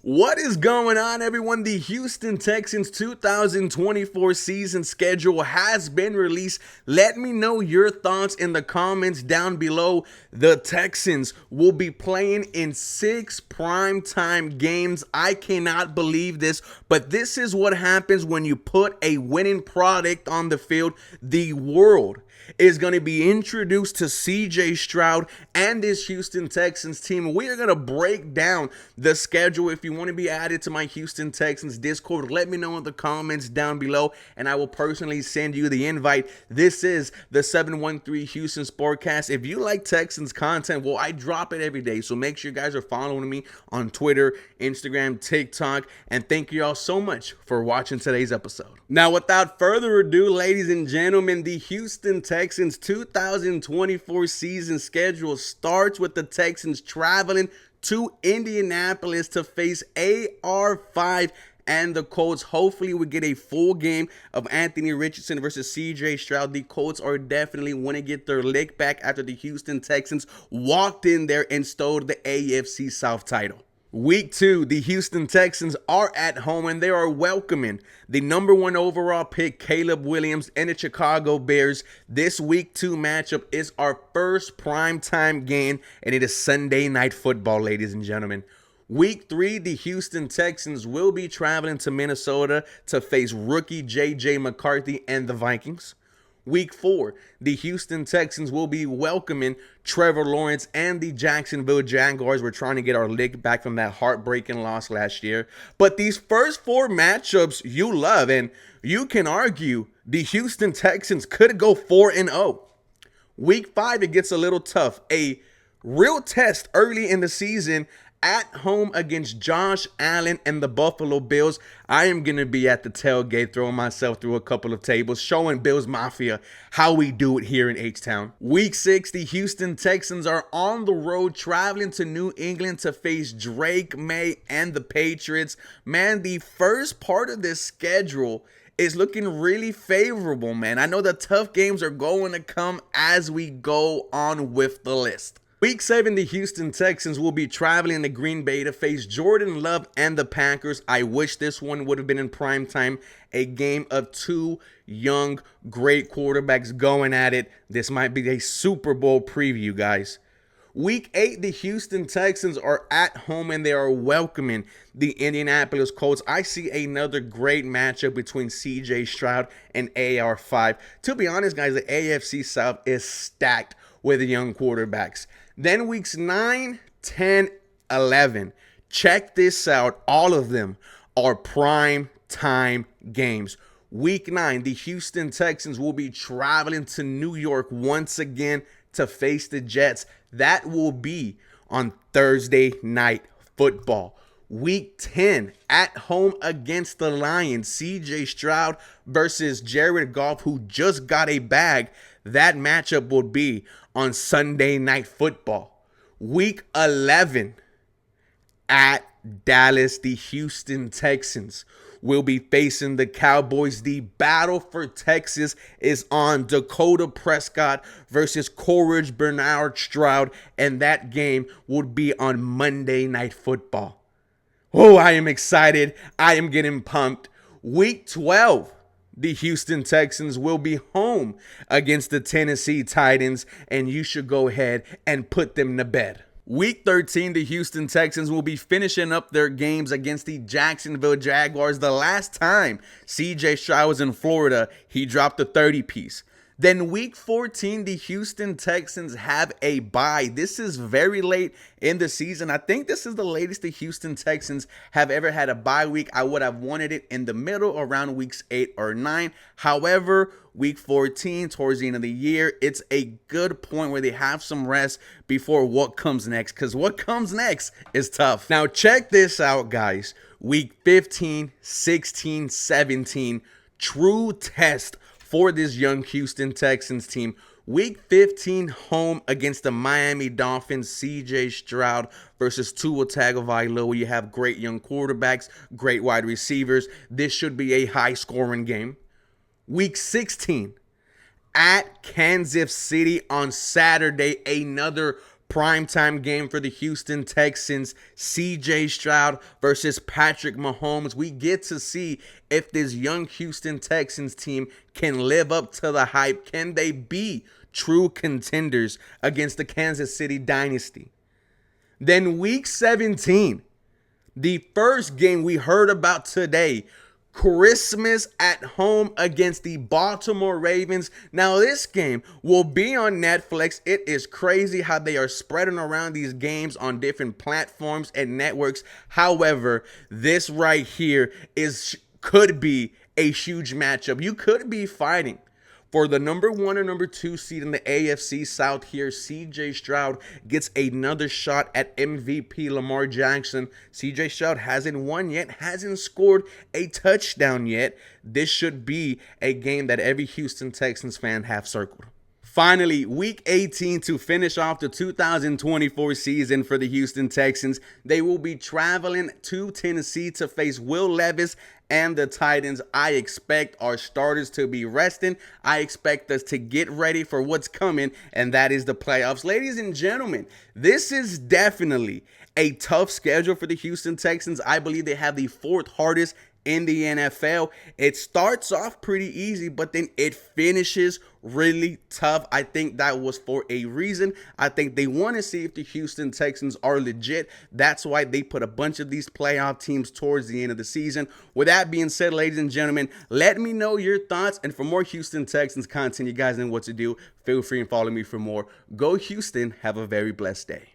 What is going on, everyone? The Houston Texans 2024 season schedule has been released. Let me know your thoughts in the comments down below. The Texans will be playing in 6 primetime games. I cannot believe this, but this is what happens when you put a winning product on the field. The world is going to be introduced to CJ Stroud and this Houston Texans team. We are going to break down the schedule. If you want to be added to my Houston Texans Discord, let me know in the comments down below, and I will personally send you the invite. This is the 713 Houston Sportcast. If you like Texans content, well, I drop it every day, so make sure you guys are following me on Twitter, Instagram, TikTok, and thank you all so much for watching today's episode. Now, without further ado, ladies and gentlemen, the Houston Texans 2024 season schedule starts with the Texans traveling to Indianapolis to face AR5 and the Colts. Hopefully we get a full game of Anthony Richardson versus CJ Stroud. The Colts are definitely want to get their lick back after the Houston Texans walked in there and stole the AFC South title. Week 2, the Houston Texans are at home and they are welcoming the #1 overall pick, Caleb Williams, and the Chicago Bears. This Week 2 matchup is our first primetime game, and it is Sunday Night Football, ladies and gentlemen. Week 3, the Houston Texans will be traveling to Minnesota to face rookie J.J. McCarthy and the Vikings. Week 4, the Houston Texans will be welcoming Trevor Lawrence and the Jacksonville Jaguars. We're trying to get our lick back from that heartbreaking loss last year. But these first 4 matchups you love, and you can argue the Houston Texans could go 4-0. Week 5, it gets a little tough. A real test early in the season at home against Josh Allen and the Buffalo Bills. I am going to be at the tailgate throwing myself through a couple of tables, showing Bills Mafia how we do it here in H-Town. Week 6, the Houston Texans are on the road traveling to New England to face Drake May and the Patriots. Man, the first part of this schedule is looking really favorable, man. I know the tough games are going to come as we go on with the list. Week 7, the Houston Texans will be traveling to Green Bay to face Jordan Love and the Packers. I wish this one would have been in prime time. A game of 2 young, great quarterbacks going at it. This might be a Super Bowl preview, guys. Week 8, the Houston Texans are at home and they are welcoming the Indianapolis Colts. I see another great matchup between CJ Stroud and AR5. To be honest, guys, the AFC South is stacked with young quarterbacks. Then weeks 9, 10, 11. Check this out. All of them are prime time games. Week 9, the Houston Texans will be traveling to New York once again to face the Jets. That will be on Thursday Night Football. Week 10, at home against the Lions, CJ Stroud versus Jared Goff, who just got a bag. That matchup will be on Sunday Night Football. Week 11, at Dallas, the Houston Texans will be facing the Cowboys. The battle for Texas is on. Dakota Prescott versus Courage Bernard Stroud, and that game would be on Monday Night Football. Oh, I am excited. I am getting pumped. Week 12, the Houston Texans will be home against the Tennessee Titans, and you should go ahead and put them to bed. Week 13, the Houston Texans will be finishing up their games against the Jacksonville Jaguars. The last time CJ Stroud was in Florida, he dropped a 30-piece. Then week 14, the Houston Texans have a bye. This is very late in the season. I think this is the latest the Houston Texans have ever had a bye week. I would have wanted it in the middle, around weeks 8 or 9. However, week 14, towards the end of the year, it's a good point where they have some rest before what comes next, because what comes next is tough. Now, check this out, guys. Week 15, 16, 17, true test for this young Houston Texans team. Week 15, home against the Miami Dolphins, CJ Stroud versus Tua Tagovailoa. You have great young quarterbacks, great wide receivers. This should be a high-scoring game. Week 16, at Kansas City on Saturday, another primetime game for the Houston Texans, CJ Stroud versus Patrick Mahomes. We get to see if this young Houston Texans team can live up to the hype. Can they be true contenders against the Kansas City Dynasty? Then week 17, the first game we heard about today, Christmas at home against the Baltimore Ravens. Now, this game will be on Netflix. It is crazy how they are spreading around these games on different platforms and networks. However, this right here could be a huge matchup. You could be fighting for the number 1 or number 2 seed in the AFC South here. CJ Stroud gets another shot at MVP Lamar Jackson. CJ Stroud hasn't won yet, hasn't scored a touchdown yet. This should be a game that every Houston Texans fan have circled. Finally, week 18 to finish off the 2024 season for the Houston Texans. They will be traveling to Tennessee to face Will Levis and the Titans. I expect our starters to be resting. I expect us to get ready for what's coming, and that is the playoffs. Ladies and gentlemen, this is definitely a tough schedule for the Houston Texans. I believe they have the 4th hardest in the NFL. It starts off pretty easy, but then it finishes really tough. I think that was for a reason. I think they want to see if the Houston Texans are legit. That's why they put a bunch of these playoff teams towards the end of the season. With that being said, ladies and gentlemen, let me know your thoughts. And for more Houston Texans content, you guys know what to do. Feel free and follow me for more. Go Houston. Have a very blessed day.